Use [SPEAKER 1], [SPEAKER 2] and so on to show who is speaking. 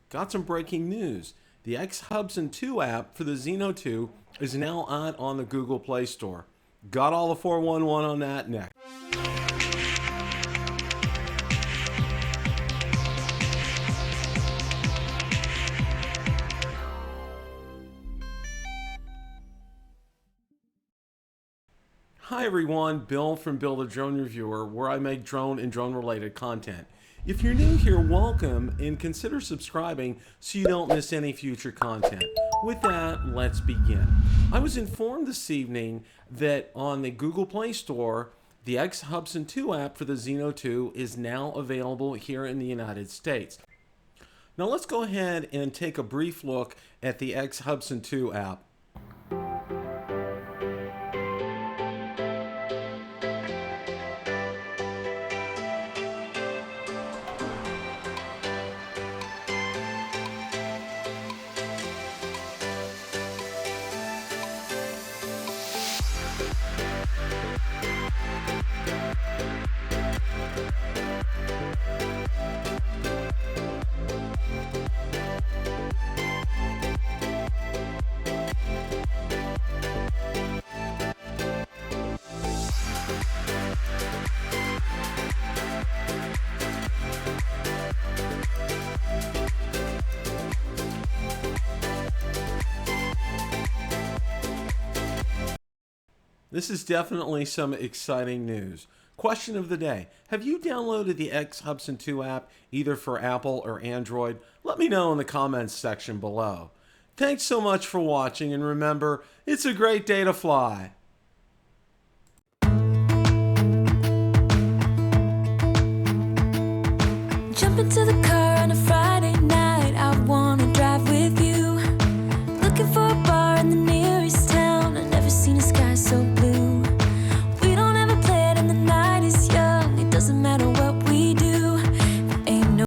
[SPEAKER 1] got some breaking news. The X-Hubsan 2 app for the Zino 2 is now out on the Google Play Store. Got all the 411 on that next. Hi everyone, Bill from BillTheDroneReviewer, where I make drone and drone-related content. If you're new here, welcome, and consider subscribing so you don't miss any future content. With that, let's begin. I was informed this evening that on the Google Play Store, the X-Hubsan 2 app for the Zino 2 is now available here in the United States. Now let's go ahead and take a brief look at the X-Hubsan 2 app. This is definitely some exciting news. Question of the day. Have you downloaded the X-Hubsan 2 app either for Apple or Android? Let me know in the comments section below. Thanks so much for watching, and remember, it's a great day to fly.
[SPEAKER 2] Jump into the car on a Friday night, I wanna drive with you. Looking for a bar in the nearest town, I've never seen a sky so blue.